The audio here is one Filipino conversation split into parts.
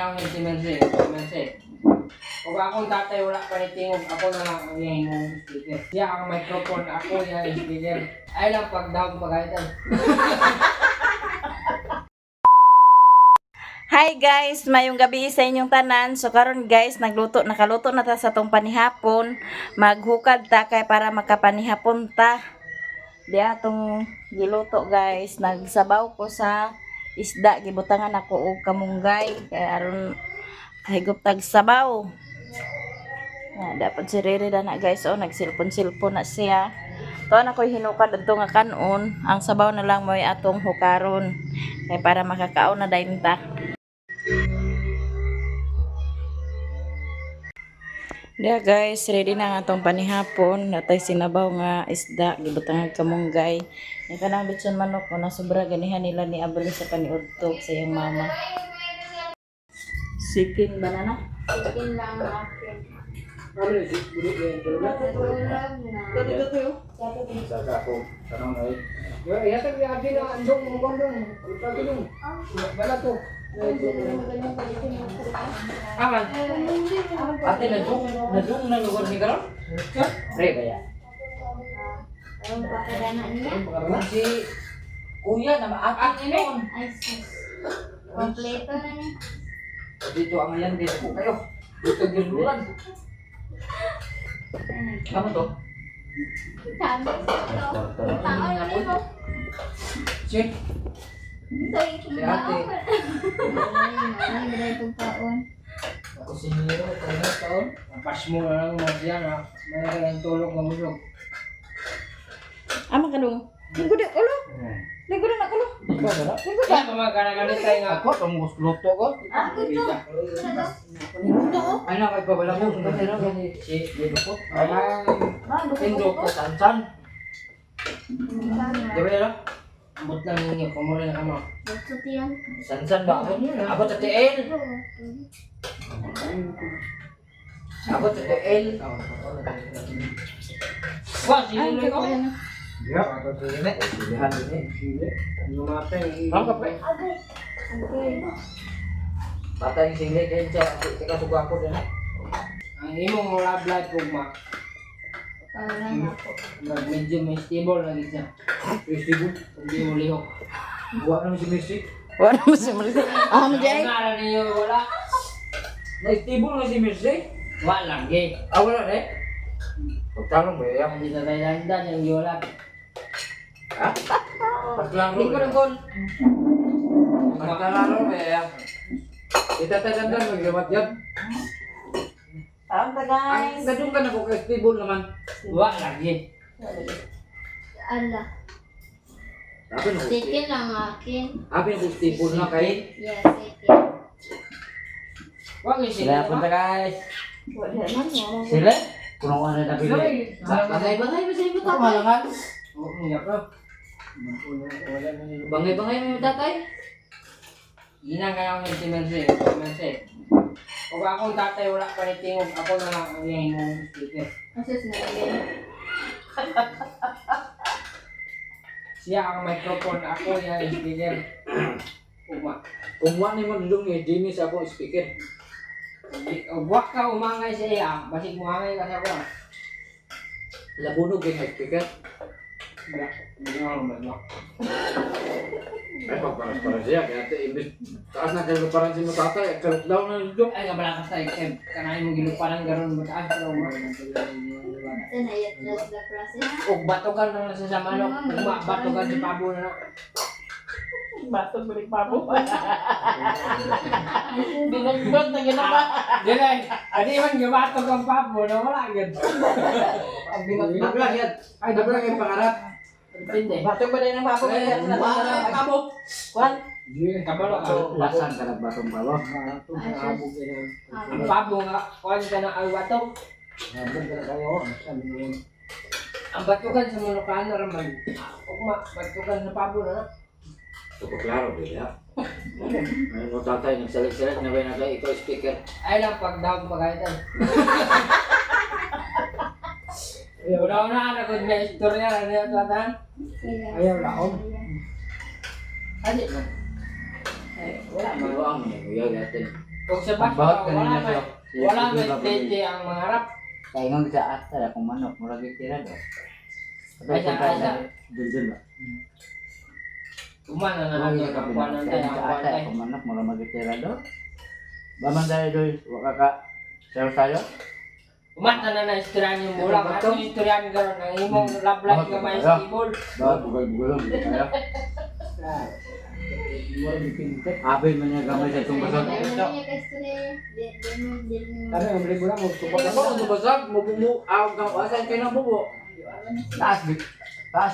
kaya ako si Mercy. Kung akong tatay wala pa ni Tingog, ako na lang ang hihingong speaker. Siya ang microphone, ako yung speaker. Ay lang pag-down pag-aitan. Hi guys, mayong gabi sa inyong tanan. So karon guys, nakaluto na ta sa tong panihapon. Maghukad ta kay para makapanihapon ta. Di atong giluto guys. Nagsabaw ko sa isda, gibutangan ako og kamunggay kay aron higop tag sabaw. Dapat si Riri na guys, nagsilpon-silpon na siya. To na ko'y hinukad adto nga kanon. Ang sabaw na lang mo'y atong hukaron kay para makakaon na dayon ta. Diya guys, ready na nga itong panihapon. Natay sinabaw nga isda, gibutang kamunggay. Yung kanang bitson manok ko na sobra ganihan nila ni Abel sa paniudtog sa iyang mama. Siking banana? Chicken lang akin. Ano yung bulit yan? Natulog na. Saka ako, tanong ay, Yata yung adi na andong mga andong. Pagkakilong. Bala to. Aman. Ate nadung na lugar ni Karon? Pre ba ya? Ang pakadana niya. Si Kuya na maakin inon. Ay, sus. Kompleto na niya. Dito ang ayan dito po kayo. Dito gilulan. Ano to? Dami. Taon na mo. Check. Si ate. Ay, gray kong taon. Ako si Nero, taon. Pas mo na lang mo siya na may kayang tulog ng usog. Ama kadung. Lingkod na ulo. Lingkod na ulo. ikaw na? Kaya mamagana-ganit tayo nga. Ako, itong luto ko. Ako to. Ay na, magpabala mo. Si Dito ko. Ay, Indo ko, sansan. Di ba yun? ambot lang ninyo, kumuli na kamo. Gusto tiyan. Sansan ba ako? Ako sa tiil. Ako sa tiil. Wah, sino ko? Ya, ako sa tiil. Pilihan din eh. Yung matay. Ang kape. Okay. Bata yung sili kayo siya. Tika suga ko din eh. Ang imong love life ugma. Parang ako. Medyo may stable lagi siya. Festival. Hindi mo lihok. Buwa naman si Messi. Wala mo si Marisa. Jay. Nara niyo wala. Na-stable na si Messi. Wala lagi. Wala na eh. Pagtanong mo yan. Hindi na tayo landan yung giwala. Ha? Pagtanong Lingkod ang gol. Pagtanong mo yan. Itatagandang maglamat yan. Taon ta guys. Gadung ka na ko kay stable naman. Wala lagi. Ala. Sabi na ko. Chicken lang akin. Sabi na ko stable na kay. Yes, chicken. Wala sila. guys. Wala man mo. Sila? Kung ano na bili. Bagay-bagay ba sa iyo Ako malangan. Oo, nga pa. Wala na yun. Bangay-bangay mo tatay. Ginang kaya ako si Mercy. Kung akong tatay wala pa ni Tingog, ako na lang ang hihingong speaker. Asus na yan. Siya ang microphone, ako yung speaker. Uma. Kung wala mo dudong ni Dinis ako speaker. Huwag ka umangay sa iya, basig mo angay ka sa ko. Labunog yung speaker. Hindi mo naman. Ay pagparas siya. Kaya imbis taas na kayo parang si mo tatay. Karot daw na dudong. Ay, nga sa ikeb. Kanahin mo gilupanan garon mo taas pero mo. Sanayat na the process. O batogan na lang sa manok. Uma, batogan si Pabo na. Bato balik pabo. Binagbot na ginawa. Dilay, adi man gabatog ang Pabo na wala agad. Ang binaglag yan. Ay naglag yung pangarap. Hindi. Bato ba din ng pabo? Wala Pabo. Kwan? Kabalo ka. Lasan ka ng batong balo. Ang Pabo nga, kuhan ka na ang batok. Ang batugan sa Molocan na raman. Ugma, batugan sa Pabo na. Ito klaro ba ya? Ano tatay nagsalit-salit na ba na ikaw speaker? Ay lang pag-down pag-aitan. Una-una na kung may istorya na niya tatan. Ayaw na ako. Adi man. Ay, wala man. Maluang niya kuya gatin. Kung sa Ang basta, bahot kanina siya. wala may tete ang mangarap. Kaya nga sa ata, akong manok, murag itira daw. Ay, sa. Dul-dul ba? Umana na Ang nato ang kuwanan tayo, ang sa kuwan ata, tayo. akong manok, murag magitira daw. Baman tayo doy, waka ka. Sayo tayo? Umata na na istoryan yung bulang. Ato yung istoryan garon ang imong love life nga may stable. Bawat bugal-bugal, hindi tayo. Abay man niya gamay sa itong basag. Kami ang balik bulang mo. Ako, ano basag? Awag kang asan kayo ng bubo. Taas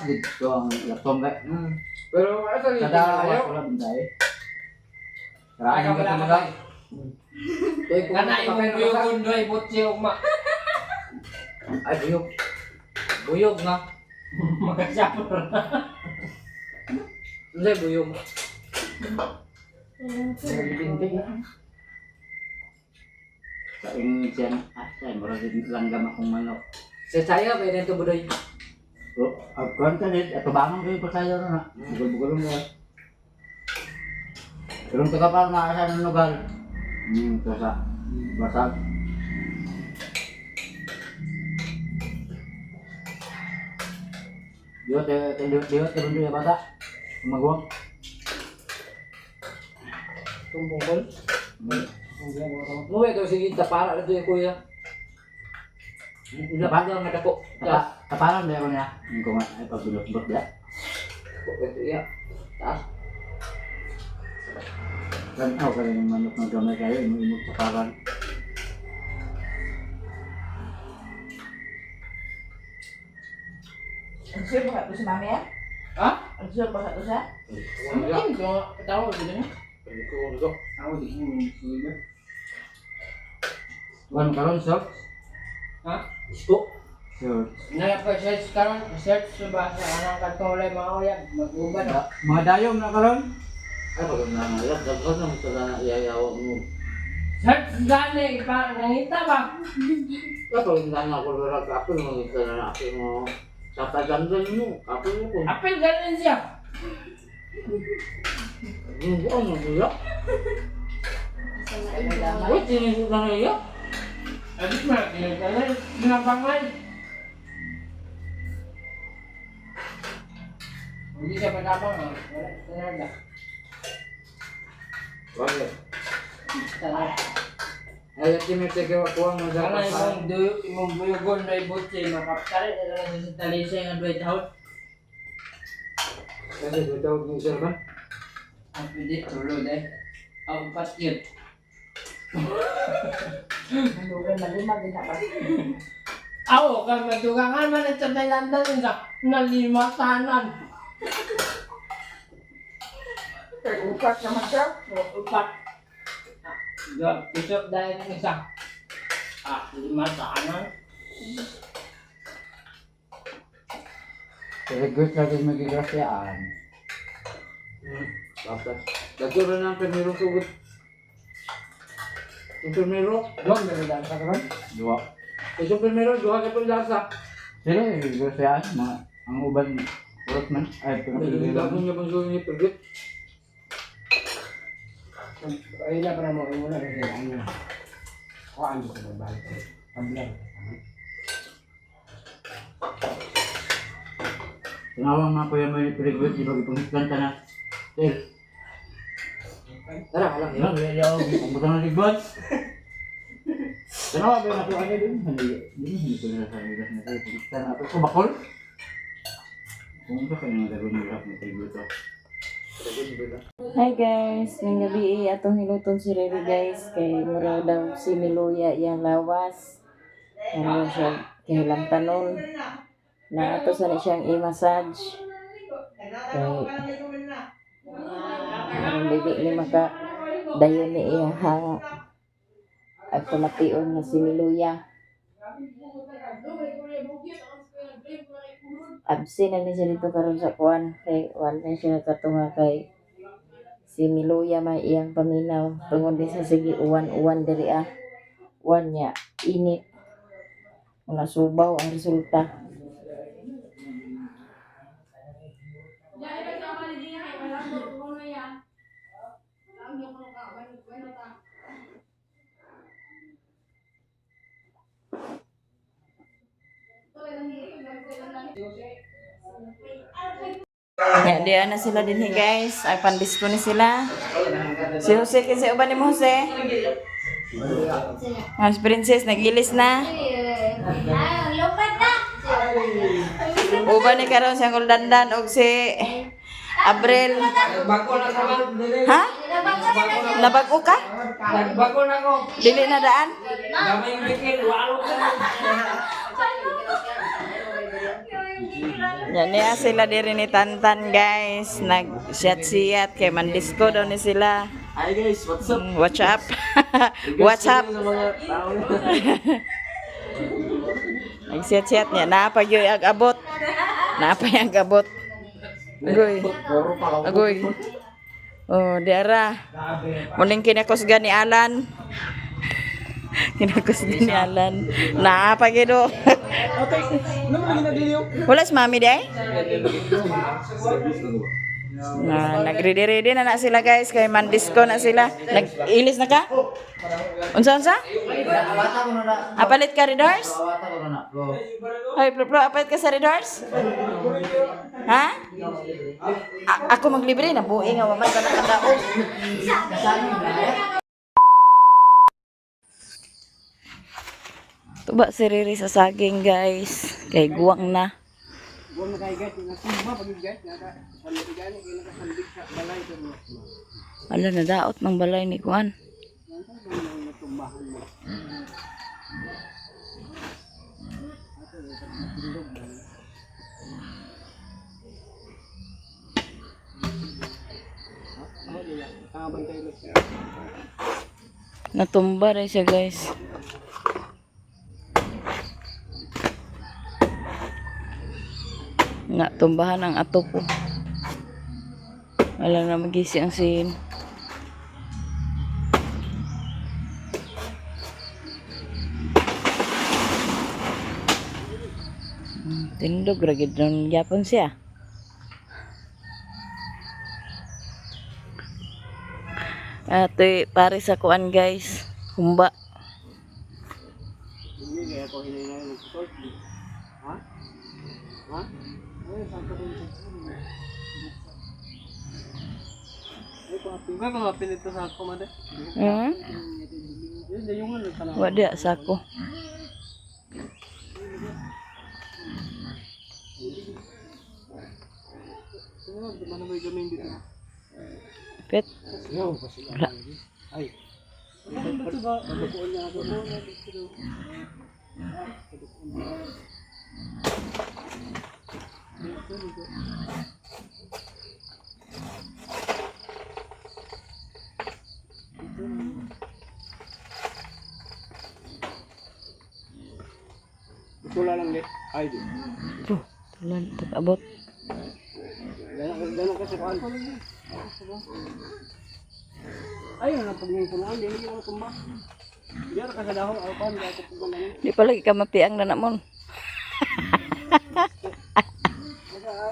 lig ko ang laptop ka. Pero ano sa Sa litin dalawa, tayo? wala bintay. Ay, Karami ka wala tumaga. Kana yung buyugon doy butsi ugma. Ay, buyog. Buyog nga. Magkasapor. Hindi, buyog. Sa ingin siya na, ay, murag langgam akong manok. Sa saya, pwede ito budoy. So, agkuhan ka din, ito bangon kayo pa sayo na. Bugol-bugol mo. Pero ito ka pa nakasa ng lugar. Ito sa basag. Diyo, bundo ya bata. Magwang. Tumbungkol. Muwi ito, sige, tapara ito yung kuya. Lapang lang nadako. Taparan ba yun niya? Hindi ko nga, ay pagdulot-dulot ba? Ito iya. Taas. Kan kaya ng manok na gamay kayo, imog taparan. Ang sure ba ito si mami ya? Ha? Ang sure ba ito siya? Hindi ko katawa dito niya. Hindi ko ulo. Ako di ko sige. Wan karon sok? Ha? Isko? Sure. Naya-search karon, search ba sa anang kanto wala mga uyab, mag-uban. Mga dayong na karon? Ay, pag na nga, dagdag na mo sa iyayaw mo. Search gani pa nangita ba? Kapag hindi na ako lorag kapil mo, ito na ako mo. Sa tagandan mo, kapil mo ko. Apil ganin siya. Yung buong mo nila. Uy, tinisip na nga iya. Abis mo, ginabangay. Hindi siya matapang ha. Wala, talaga. Bakit? Talaga. Ay, at yung sige ako ang Kana magkakasal. imong buyugon na ibutsi, makaptari na lang sa talisay nga 2 taon. Kasi ito, yung sir ba? Ang pwede tulod eh. Ang paskit. Ang lugar malima din na ba? Ako, kaya madugangan man at sa Thailandan sa nalimatanan. Upat naman siya. Upat. Isip dahil ng isa. Limatanan. Regot natin magigrasyaan. Tapos, nagkaroon ng permirong sugot. Yung permiro, Doon, meron dahil sa karon. dua. Yung permiro, dua ka pang dasa. Sila yung magigrasyaan, mga ang uban, urot man. Ay, permiro. Ang niya bang sulit ni pergit? Ay na para mo muna kasi ano. Kuan ko na balik. Pablang. Tinawang mga kuya mo yung pergit, di ba ipangitkan ka na. Sir. Tara, alam niyo. Yaw, ang butang ng ligbot. Tanawa ba yung natuwa niya dun? Hindi ko nila sa nila na tayo. Pagkita na ako. Bakol? Kung ba kayo nagagawin nila ng table to? Hi guys, ngayong gabi atong hiluton si Riri guys kay mura daw si Miluya iyang lawas. Ano siya kahilang tanon na ato sa siyang i-massage. Kay ang dili ni maka dayon ni iyang at tumation na si Miluya. Absent na ni siya dito karon sa kuan kay wala na siya katunga kay si Miluya may iyang paminaw tungod din sa sige uwan diri uwan niya init mga subaw ang resulta. Ya, dia na sila din guys. Ay pandisko ni sila. Si Jose kinsa uban ni mo Jose? Mas princess nagilis na. Ay, lupat na. Uban ni karon si Uncle Dandan og si Abril. Nagbago na ka man. Ha? Nabago ka? Nagbago na ko. Dili na daan? Gamay yung bikil. Walo ka na. Yan niya sila diri ni Tantan guys. Nag-shot-shot kay mandisko daw ni sila. Hi guys, what's up? What's up? What's up? Sa mga tao. Nag-shot-shot niya. Napag yung ag-abot. Napag yung ag-abot. Agoy. Puro pa ako. Agoy. Oh, diara. Muling kinakos ni Alan. Kinakos ni Alan. Napag yun. Wala si mami day? Nag-ready-ready na sila guys. Kay mandisko na sila. Nag-ilis na ka? Unsa-unsa? Apalit ka Redars? Ay, Pro, apalit ka sa Redars? Ha? Ako maglibre na buhay nga maman ka nakadaog. Tuba si Riri sa saging guys. Kay guwang na. Ala na daot ng balay ni Kuan. Natumba rin siya guys. Tumbahan ang ato po. Wala na magisi ang sin. Tindog ragid ng yapon siya. Ate pare sa kuan guys. Humba. Wada sa ako. Pet. Wala. Tula lang dit. Ay di. Tulan pag-abot. Dala ka sa kuan. Ayun na pagning punuan dili ko tumba. Diya ka sa dahon alpan ga ko pugan. Di pa lagi ka mapiang na namon.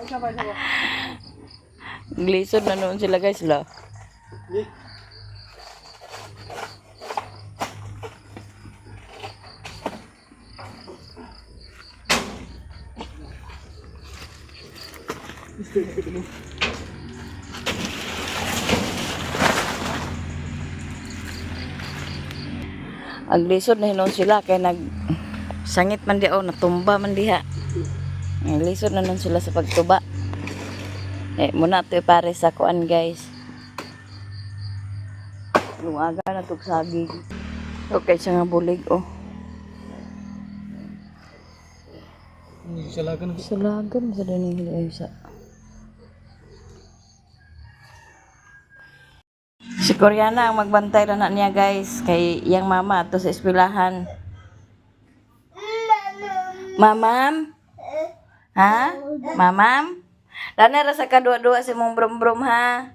Isa ba. Glisod na noon sila guys la. Di. Aglisod na hinon sila kay nag sangit man di natumba man diha. Aglisod na nun sila sa pagtuba. Muna to pare sa kuan guys. Lumaga na tug saging. Okay siya nga bulig Salagan Salagan sa dining isa. Si Koreana ang magbantay na niya guys kay yang mama to sa eskwelahan. Mamam? Ha? Mamam? Dana ra sa kadua-dua si mong brom-brom ha.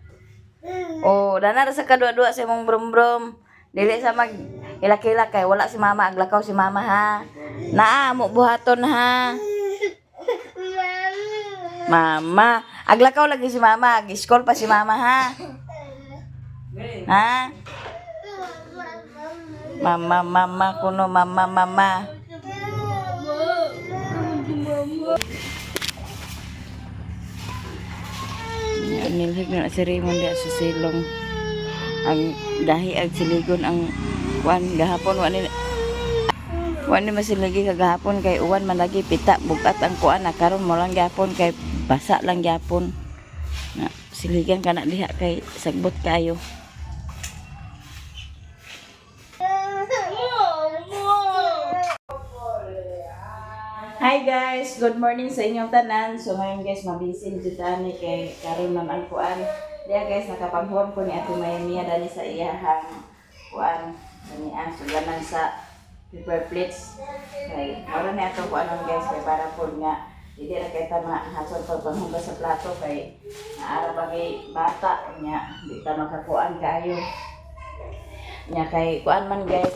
Oh, dana ra sa kadua-dua si mong brom-brom. Dili sa mag ilak-ilak kay wala si mama aglakaw si mama ha. Naa mo buhaton ha. Mama, aglakaw lagi si mama, ag-school pa si mama ha. Ha? Mama kuno mama. Nilhig na si Raymond diya sa silong. Ang dahi ag siligon ang kuan gahapon wani masilagi kagahapon kay uwan man lagi pita bugat ang kuan na karon mo lang gahapon kay basa lang gahapon. Na siligan kana diha kay sagbot kayo. Hi guys, good morning sa inyong tanan. So ngayon guys, mabisin jud ani kay karon man ang kuan. Diya guys, nakapanghuwam ko ni Ate Mayamia dani sa iyahang kuan. Dani ang suganan sa paper plates. Kay mara ni ato kuan guys kay para po nga dili ra kay ta mahasol pag panghugas sa plato kay naara bagay bata nya di ta makakuan kaayo. Nya kay kuan man guys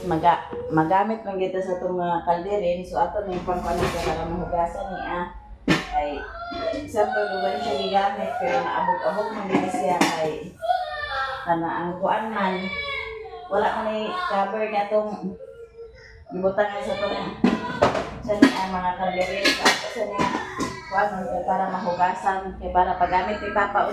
magamit man kita sa itong mga kalderin so ato na yung pangkuan para mahugasan niya kay isang lugar siya gigamit pero naabog-abog man din siya kay kana ang kuan man wala man ni cover niya itong gibutangan sa itong sa niya mga kalderin sa niya kuan man para mahugasan kay para paggamit ni Papa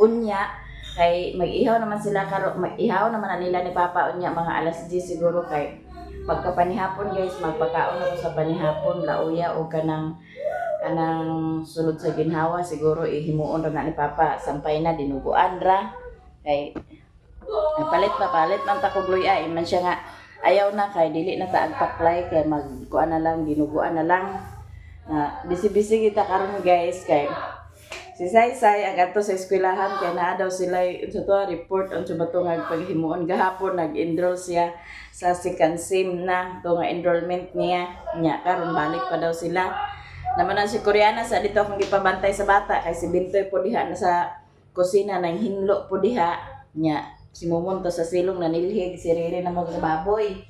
unya kay mag-ihaw naman sila mag-ihaw naman na nila ni Papa unya mga alas 10 siguro kay pagkapanihapon guys magpakaon ako sa panihapon lauya o kanang sulod sa ginhawa siguro ihimuon ra na ni Papa sampay na dinuguan ra kay palit man ta kog luya man siya nga ayaw na kay dili na ta agpaklay kay magkuan na lang dinuguan na lang na bisi-bisi kita karon guys kay si Saysay ang ato sa eskwelahan kay naa daw sila unsa to report unsa ba to nga paghimuon gahapon nag-enroll siya sa second sem na to nga enrollment niya nya karon balik pa daw sila naman ang si Koreana sa dito akong gipabantay sa bata kay si Bintoy po diha na sa kusina nang hinlo po diha nya si Momon to sa silong na nilhig si Rere na mga baboy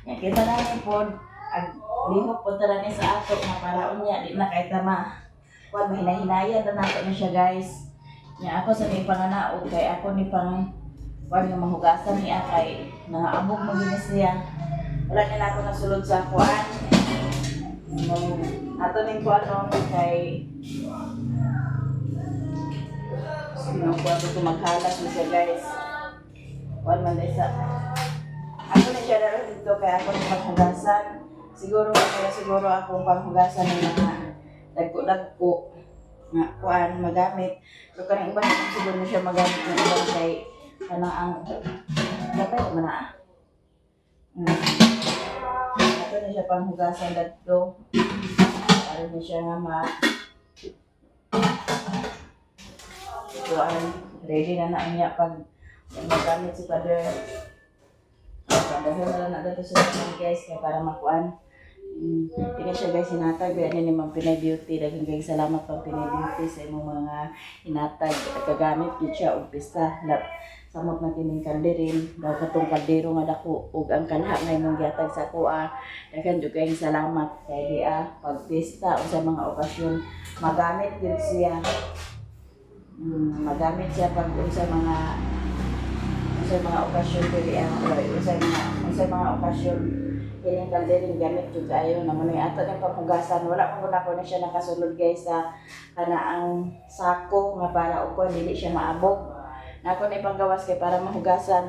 nya kita na ni pod ag lihok po tara ni sa ato nga para unya di na kay tama kuan mahinahinaya na nato na siya guys. Nya ako sa may panganaog kay ako ni pang kuan nga mahugasan niya kay nangaabog mo gini siya. Wala na ako nasulod sa kuan. Ato ning kuan no kay sino kuan ko maghalas mo siya guys. Kuan man dai sa ako na siya daro dito kay ako ni maghugasan. Siguro ako panghugasan ng mga dagko nga kuan magamit so kanang iba na siguro na siya magamit ng ibang kay kanang ang dapat man na ato na siya panghugasan dadto para na siya nga kuan ready na niya pag magamit si Father padahon na dato sa guys kay para makuan. Hindi siya guys hinatag yan ni Ma'am Pinay Beauty daghang guys salamat Ma'am Pinay Beauty sa imong mga hinatag at kagamit gid siya og pista samot na kining kalderin daw katong kaldero nga dako ug ang kanha nga imong gihatag sa kuha daghan jud kay salamat kay pag pista o sa mga okasyon magamit gid siya magamit siya pag sa mga okasyon diri sa mga okasyon kining kalderin gamit jud ayo naman ay ato ng panghugasan wala pa ko na siya nakasulod guys sa kanaang sako nga para uko dili siya maabog nako na ipanggawas kay para mahugasan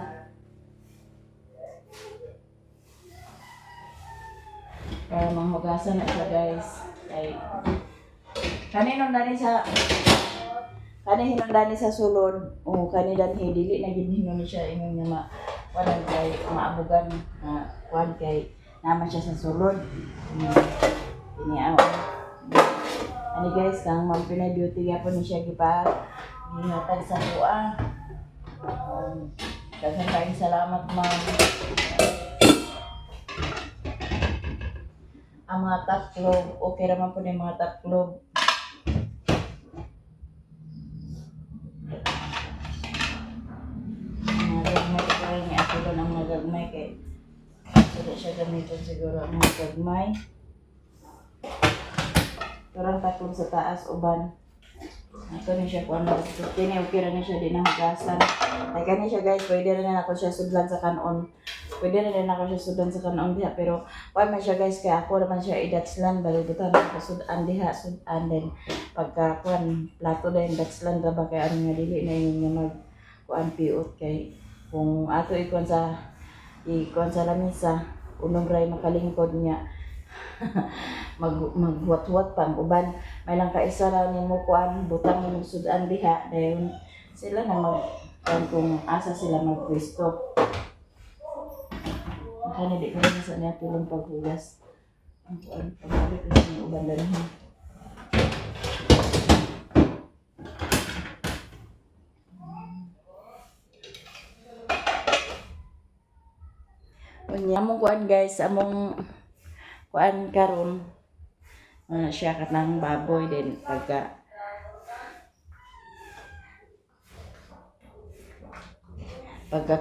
na siya guys ay kaninon dani sa sulod o kanidan dili na gid ni siya ingon nga wala kay maabugan kuan kay naman siya sa sulod. Ani guys, kang Ma'am Pinay Beauty yapon ni siya gihatag sa kuha. Daghang kayong salamat Ma'am. Ang mga top clove, okay raman po yung mga top clove. Mga gagmay ko rin ako doon ang mga gagmay kay hindi siya gamitin siguro ang mga gagmay. Turang takon sa taas uban. Ito na siya kung ano. Kini okay na siya din ang hugasan. Ay kani siya guys, pwede rin ako siya sudlan sa kanon. Pwede rin ako siya sudlan sa kanon diha pero why man siya guys kaya ako naman siya idatslan balibutan ako sudan diha sudan din pagka kuan plato din datslan ra ba kay ano nga dili na yun nga mag kuan piot kay kung ato ikon sa lamisa unong ray makalingkod niya maghuwat-huwat pang uban may lang kaisa ra nimo kuan butang mo sudan diha dayon sila na mag kung asa sila magpwesto. Kani di ko rin sa niya tulong paghugas ang kuan pagabit ko sa uban dali. Among kuan guys, among kuan karon siya kanang baboy din pagka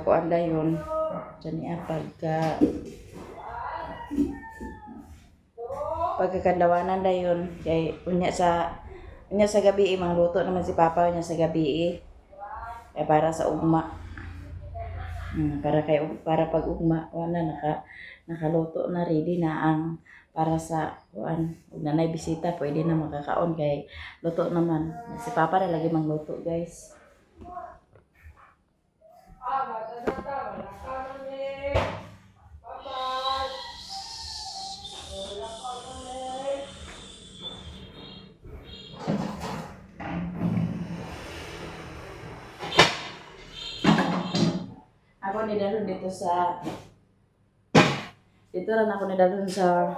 kuan dayon dyan pagkakandawanan dayon kay unya sa gabi mangluto naman si papa unya sa gabi kay para sa ugma. Para pag ugma wala nakaluto na ready na ang para sa kuan ug nanay bisita pwede na makakaon kay luto naman si papa ra lagi mangluto guys. Ako nidalon dito rin ako nidalon sa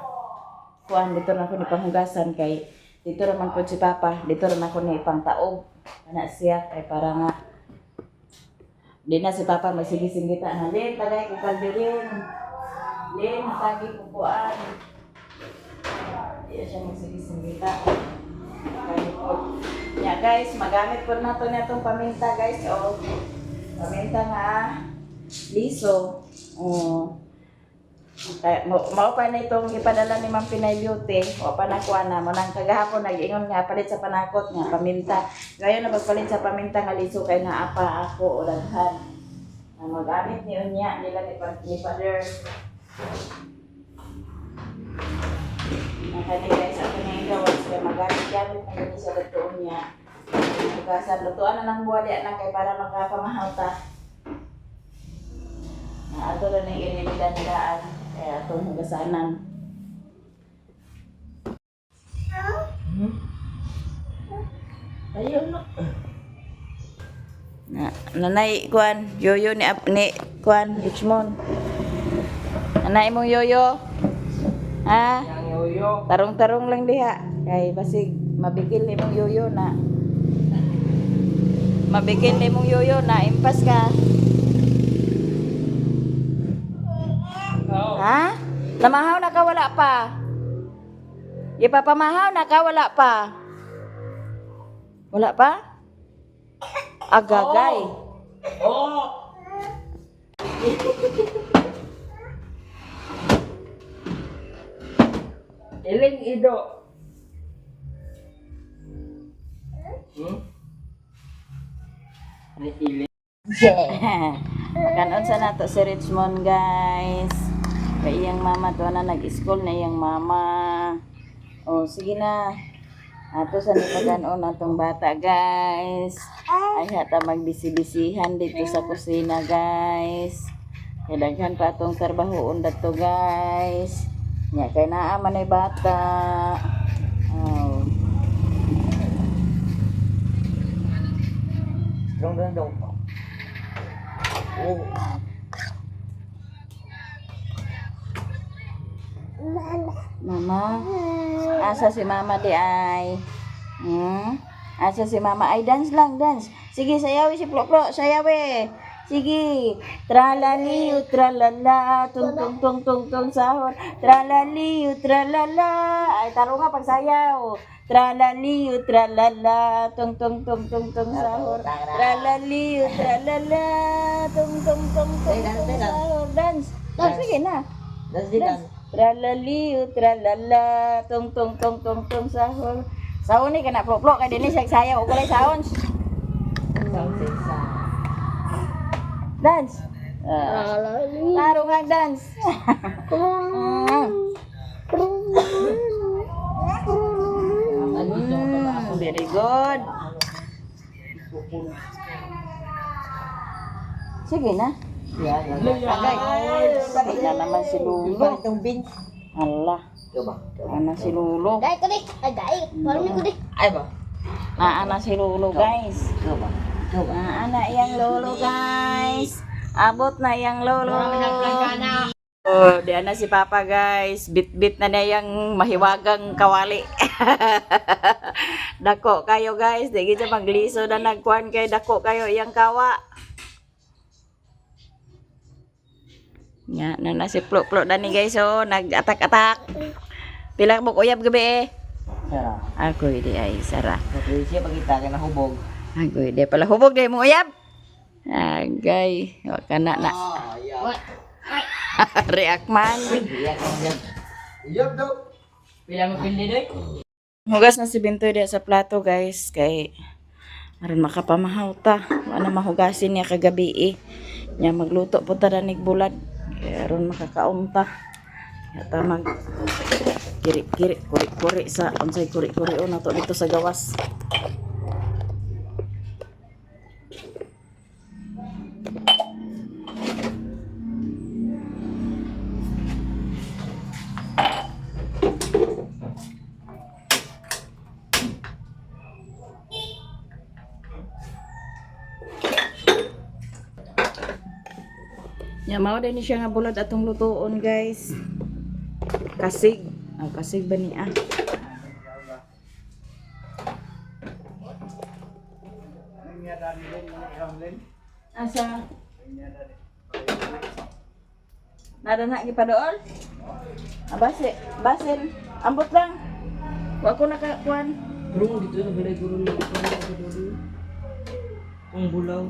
kuan dito rin ako ni panghugasan kay dito rin man po si papa dito rin ako ni ipang taob ana siya kay para nga di na si papa magsigisingita na din tagay ko kaldirin din tagi ko kuan di siya magsigisingita kay po ya guys magamit po nato natong paminta guys paminta nga liso. Mao pa na itong ipadala ni Ma'am Pinay Beauty. O pa na kuha na mo nang kagahapon nag-ingon nga palit sa panakot nga paminta. Ngayon na magpalit sa paminta nga liso kay nga apa ako o daghan. Magamit ni unya nila ni Father. Nakani guys ako na gawas kay magamit na gani sa lutuon niya. Hugasan lutuan na lang buwa di na kay para makapamahaw ta. Ato na ng irinidandaan kaya itong hugasanan. Ayun no. Nanay kuan yoyo ni kuan Richmond. Nanay mong yoyo. Ha? Yang yoyo. Tarong-tarong lang diha. Kay basig mabigil ni mong yoyo na. Mabigil ni mong yoyo na impas ka. Ha? Namahaw na ka wala pa? Ipapamahaw na ka wala pa? Wala pa? Agagay. Oh. Iling ido. Iling. Kanon sa nato si Richmond guys. Kay iyang mama to na nag-school na iyang mama. Oh, sige na. Ato sa nipaganon atong bata guys. Ay hata magbisi-bisihan dito sa kusina guys. Kay daghan pa atong trabahoon dato guys. Nya kay naa man ay bata. Oh. Dong. Oh. Mama, asa si mama di ay? Asa si mama ay dance lang, dance. Sige, sayawi si Pro, sayawi. Sige, tralaliu tralala, tung tung tung tung tung sahur. Tralaliu tralala, ay taro nga pagsayaw. Tralaliu tralala, tung tung tung tung tung sahur. Tralaliu tralala, tung tung tung tung tung sahur. Dance, sige na. Dance. Tralaliu tralala, tung tung tung tung tung sahur. Saon ni kana plok kay dinhi siya sayaw og walay saon. Dance. Tarong ang dance. Very good. Sige na. Agay. Sige na naman si Lulo. Allah. Ana si Lulo. Dai ko di. Ay dai. Parang ko di. Ay ba? Ana si Lulo, guys. Ana yang Lolo, guys. Abot na yang Lolo. Oh, diyan na si Papa, guys. Bit-bit na niya yung mahiwagang kawali. Dako kayo, guys. Di kita magliso na nagkuhan kay dako kayo yang kawa. Nya na si Plok-Plok dani, guys. Oh, nag-atak-atak. Pila mo uyab gabi eh. Sara. Ako di ay sara. Kasi siya pagkita ka na hubog. Ako di pala hubog di mo uyab. Agay, wa kana na. React man. Iyab daw. Pila mo pindi doy? Hugas na si Bintoy diya sa plato, guys, kay aron makapamahaw ta. Wala mahugasin niya kagabi eh. Nya magluto po ta danig bulad. Kay aron makakaon ta. Yata mag kiri-kiri, kuri-kuri sa unsay kuri-kuri na to dito sa gawas. Ya mao din siya nga bulad atong lutuon, guys. Kasig. Ang kasig ba niya? Asa? Nada na gipadool? Basin. Ambot lang. Wa ko nakakuan. Bro, dito na balay guro na ako. Ang bulaw.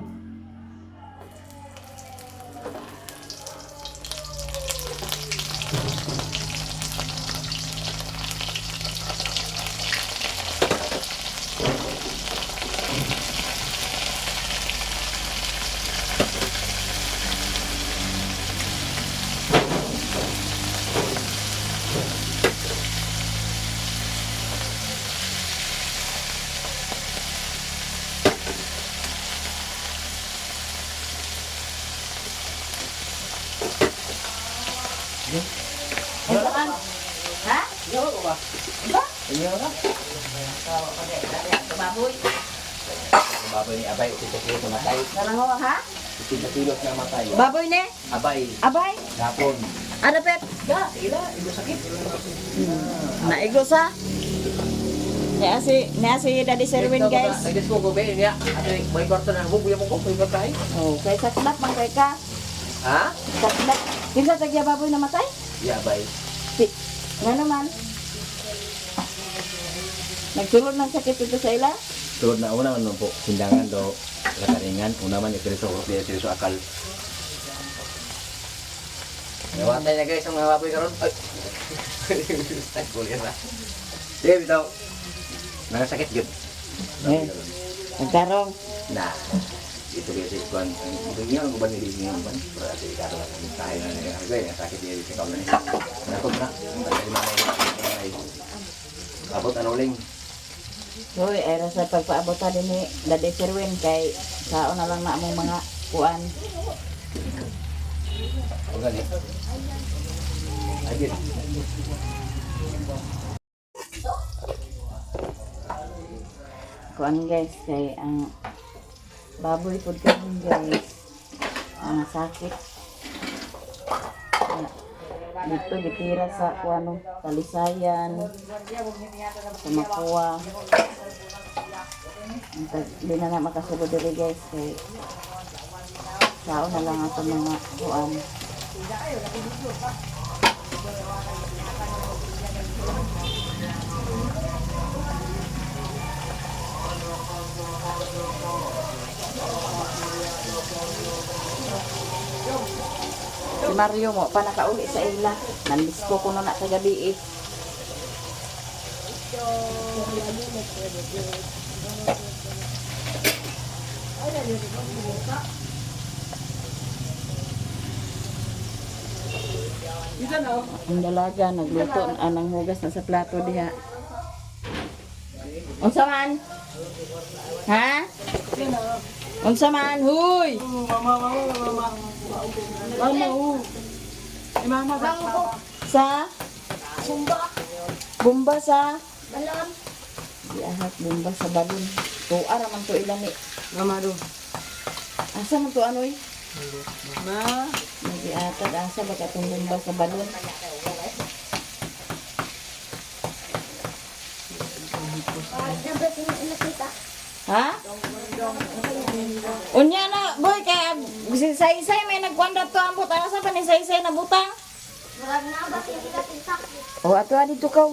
Ha? Yo ba? Ba? Iyo na. Tawa ko deh, dali ang baboy. Baboy ni Abay, ito kilo matay. Narango ha? Ito kilo na matay. Baboy ne? Abay, Abay. gapon. Ada pet. Ya, ila, ibo sakit. Naigo sa. Nya si Daddy Serwin, guys. Nagdes mo ko ba niya? Ato may kwarto na bubuya mo ko may patay. Oh, kay saklap man kay ka. Ha? Saklap. Kinsa tagya baboy na matay? Ya Abay. Nga naman. Nagsulod ng sakit ito sa ila? Tulad na una man po, sindangan do lakaringan, una man ito sa urut dia sa akal. Nawatay na guys ang mga baboy karon. Ay. Kulit na. Sige, bitaw. Nangasakit gud. Nagkarong. Nah, itu biasa kuan. Dunia ang guban ni sini kuan. Berarti karo tayo na nga gue yang sakit dia sa kawan ni. Nako na. Dari mana ini? Abot ano uling. Hoy, ay sa pagpaabot ta din ni Daddy Serwin kay sao na lang na among mga kuan. Bukan ni. Agit. Kuan guys kay ang baboy pud karon guys. Ang sakit. Dito gitira sa kuano Talisayan. Sa Makuwa. Hindi na makasulod diri guys kay sao na lang ato mga kuan. Si Mario mo pa nakauli sa ila. Nanlisko ko na sa gabi eh. Ang dalaga nagluto anang hugas na sa plato diha. Unsa man? Ha? Unsa man? Huy! Sa? Bumba sa? Balon. Diahat bumba sa balon. Tuara man to ilan ni. Mama do. Asa man to anoy? Ma. Nagiatad asa ba katong bumba sa balon? Dapat yung nakita. Ha? Unya na, boy, kaya si Saysay may nagkwanda to ambot. Asa pa ni Saysay na butang? Marag na ba yung nakita? O, ato dito ka.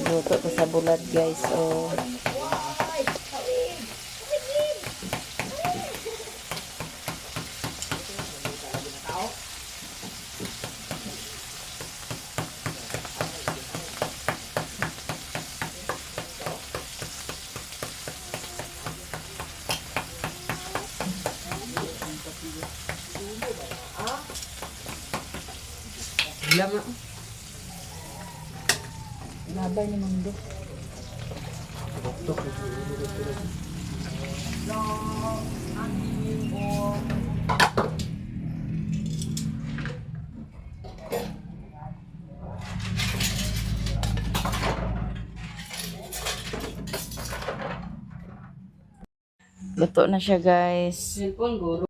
Luto to sa bulad, guys. O, Lama. labay ni Mando. Luto na siya, guys. Cellphone guro.